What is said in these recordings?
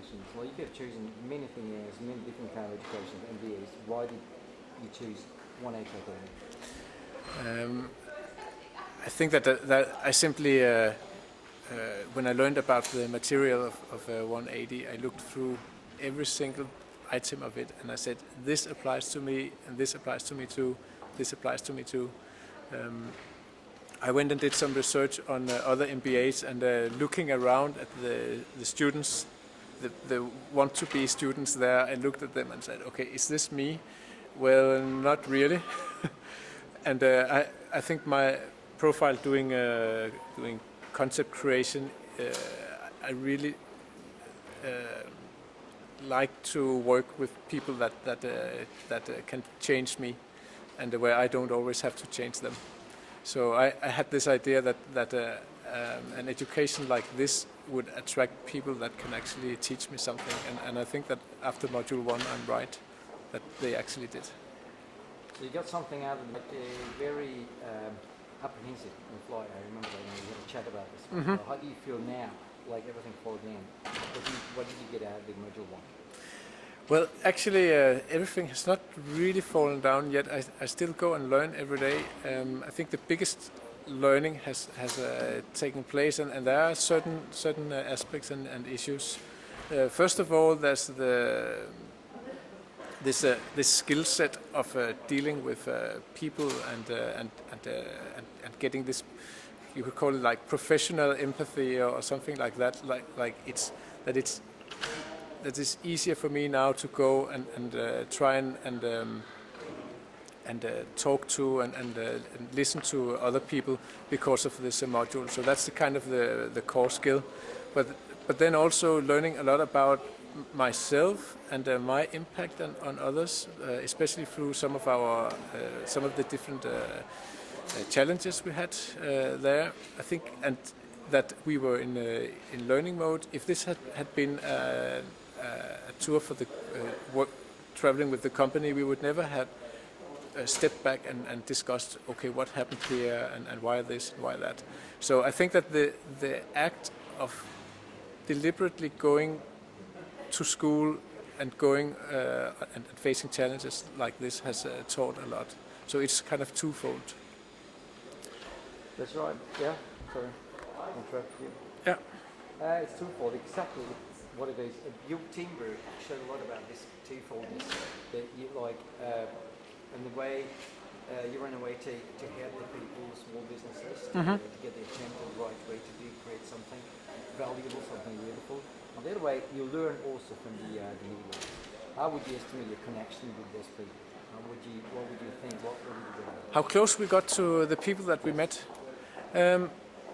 educations? Well, you could have chosen many things, many different kind of educations, MBAs. Why did you choose 180 Academy? I think that I simply, when I learned about the material of 180, I looked through every single item of it, and I said, this applies to me, and this applies to me too, this applies to me too. I went and did some research on other MBAs, and looking around at the students, the want-to-be students there, I looked at them and said, okay, is this me? Well, not really. And I think my profile doing concept creation, I really like to work with people that can change me, and where I don't always have to change them. So I had this idea that an education like this would attract people that can actually teach me something, and I think that after module 1 I'm right, that they actually did. So you got something out of it, like a very apprehensive flight. I remember that we had a chat about this. Mm-hmm. How do you feel now, like everything followed in? What did you get out of the module 1? Well, actually, everything has not really fallen down yet. I still go and learn every day. I think the biggest learning has taken place, and there are certain aspects and issues. First of all, there's this skill set of dealing with people and getting this, you could call it like professional empathy or something like that. That is easier for me now to go and try and talk to and listen to other people because of this module. So that's the kind of the core skill. But then also learning a lot about myself and my impact on others, especially through some of the different challenges we had there. I think, and that we were in learning mode. If this had been a tour for the traveling with the company, we would never have stepped back and discussed, okay, what happened here and why this and why that. So I think that the act of deliberately going to school and going and facing challenges like this has taught a lot. So it's kind of twofold. That's right. Yeah. Sorry, I interrupted you. Yeah. It's twofold. Exactly what it is. Your teamwork showed a lot about this twofoldness. That you like, and the way you run away to help the people, small businesses, to get the attempt the right way to create something valuable, something beautiful. On the other way, you learn also from the individuals. How would you estimate your connection with those people? What would you think? What would you do? How close we got to the people that we met?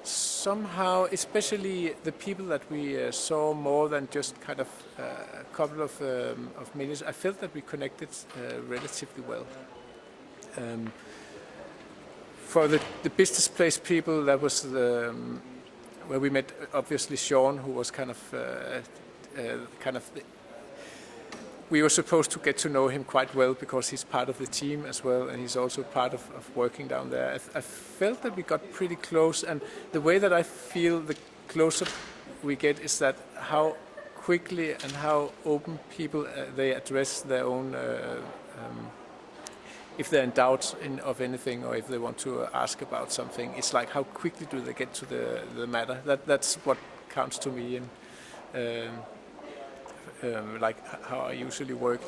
Somehow, especially the people that we saw more than just kind of a couple of minutes, I felt that we connected relatively well. For the business place people, that was where we met obviously Sean, who was kind of we were supposed to get to know him quite well because he's part of the team as well, and he's also part of working down there. I felt that we got pretty close, and the way that I feel the closer we get is that how quickly and how open people they address their own if they're in doubt of anything, or if they want to ask about something. It's like how quickly do they get to the matter. That's what counts to me, and like how I usually work.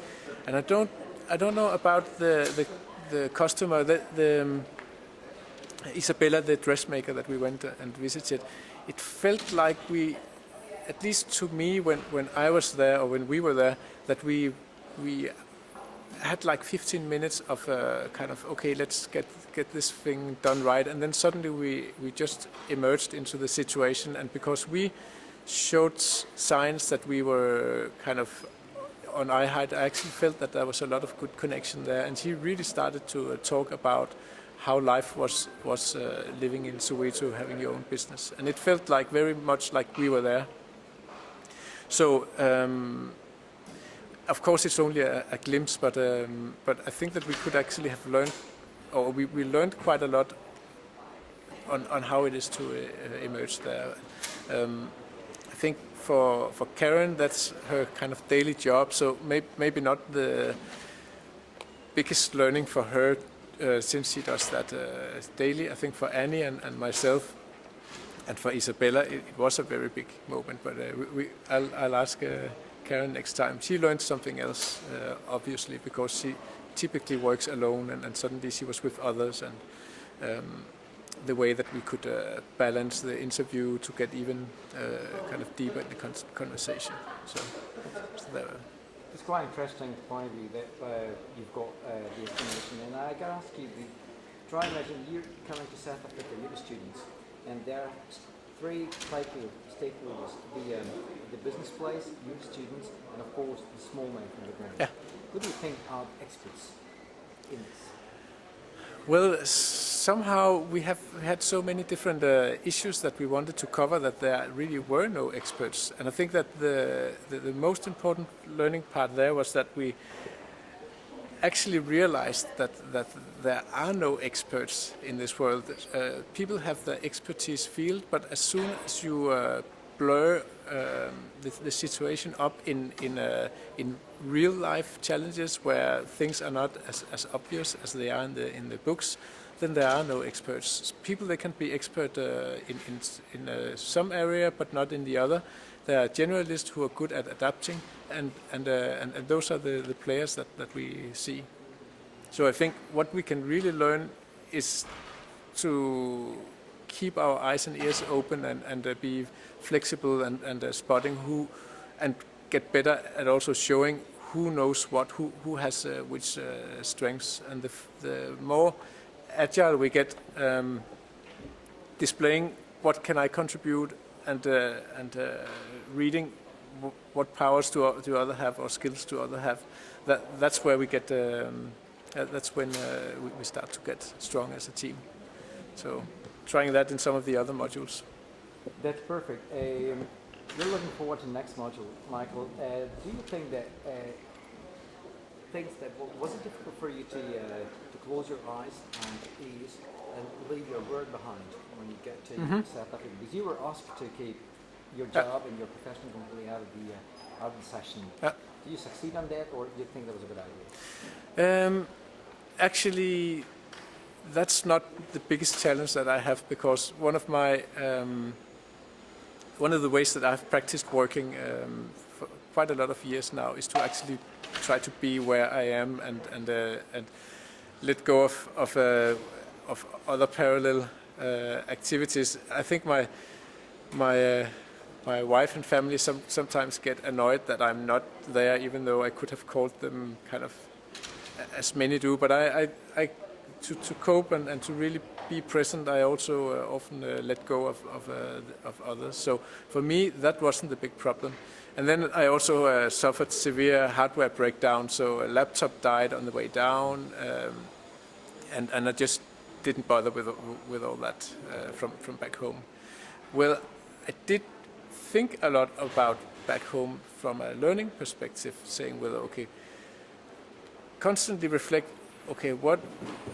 And I don't know about the customer. The Isabella, the dressmaker that we went and visited, it felt like we, at least to me when I was there or when we were there, that we had like 15 minutes of kind of, okay, let's get this thing done right, and then suddenly we just emerged into the situation, and because we showed signs that we were kind of on eye height, I actually felt that there was a lot of good connection there, and he really started to talk about how life was living in Soweto, having your own business, and it felt like very much like we were there. So of course it's only a glimpse, but I think that we could actually have learned, or we learned quite a lot on how it is to emerge there. I think for Karen, that's her kind of daily job. So maybe not the biggest learning for her since she does that daily. I think for Annie and myself and for Isabella, it was a very big moment. But I'll ask Karen next time. She learned something else, obviously, because she typically works alone, and suddenly she was with others, and the way that we could balance the interview to get even kind of deeper in the conversation. So it's quite interesting point of view that you've got the information, and I got to ask you, try and imagine you're coming to South Africa, you're the students, and there are three stakeholders, the business place, you the students, and of course the small man from the ground. Yeah. Who do you think are experts in this? Well, somehow we have had so many different issues that we wanted to cover that there really were no experts. And I think that the most important learning part there was that we actually realized that there are no experts in this world. People have their expertise field, but as soon as you blur the situation up in real life challenges where things are not as obvious as they are in the books, then there are no experts. People, they can be expert in some area but not in the other. There are generalists who are good at adapting, and those are the players that we see. So I think what we can really learn is to keep our eyes and ears open and be flexible and spotting who, and get better at also showing who knows what, who has which strengths, and the more agile we get, displaying what can I contribute, and reading what powers do other have or skills do other have. That's where we get. That's when we start to get strong as a team. So trying that in some of the other modules. That's perfect. You're looking forward to the next module, Michael. Do you think that was it difficult for you to close your eyes and ease and leave your work behind when you get to South Africa? Because you were asked to keep your job and your profession completely out of the session. Do you succeed on that, or do you think that was a good idea? Actually, that's not the biggest challenge that I have, because one of the ways that I've practiced working for quite a lot of years now is to actually try to be where I am and let go of other parallel activities. I think my wife and family sometimes get annoyed that I'm not there, even though I could have called them kind of as many do. But to cope and to really be present, I also often let go of others. So for me, that wasn't the big problem. And then I also suffered severe hardware breakdown. So a laptop died on the way down, and I just didn't bother with all that from back home. Well, I did think a lot about back home from a learning perspective, saying, well, okay, constantly reflect, okay,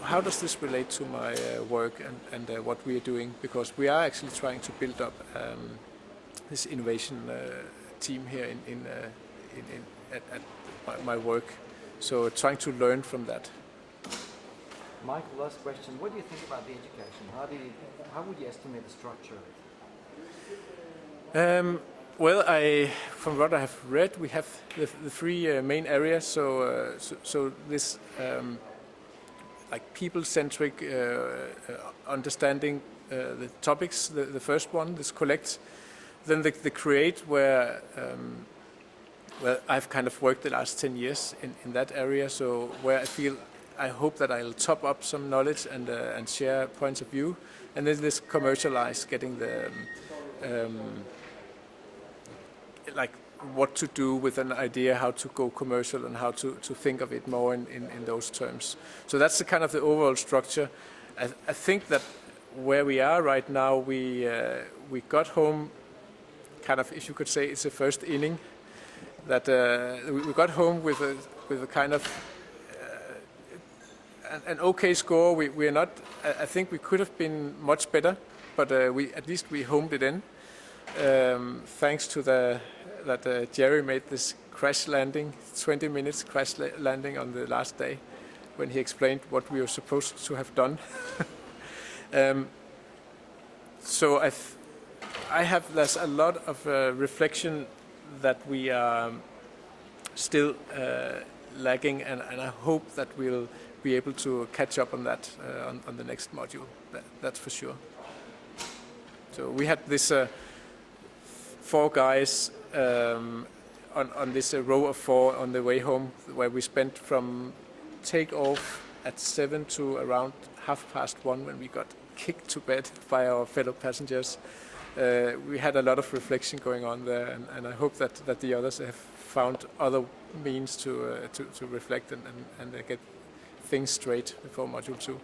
how does this relate to my work and what we are doing? Because we are actually trying to build up this innovation team here at my work. So trying to learn from that. Michael, last question. What do you think about the education? How would you estimate the structure? Well, from what I have read, we have the three main areas. So this like people-centric understanding the topics. The first one, this collect. Then the create, where I've kind of worked the last 10 years in that area. So where I hope that I'll top up some knowledge and share points of view. And then this commercialize, getting the like what to do with an idea, how to go commercial, and how to think of it more in those terms. So that's the kind of the overall structure. I think that where we are right now, we got home, kind of, if you could say, it's the first inning. That we got home with a kind of an okay score. We are not. I think we could have been much better, but at least we homed it in. thanks to that Jerry made this crash landing, 20 minutes crash landing on the last day, when he explained what we were supposed to have done. So there's a lot of reflection that we are still lagging, and I hope that we'll be able to catch up on that on the next module. That's for sure. So we had this 4 guys on this row of 4 on the way home, where we spent from take off at 7 to around 1:30 when we got kicked to bed by our fellow passengers. We had a lot of reflection going on there, and I hope that the others have found other means to reflect and get things straight before module 2.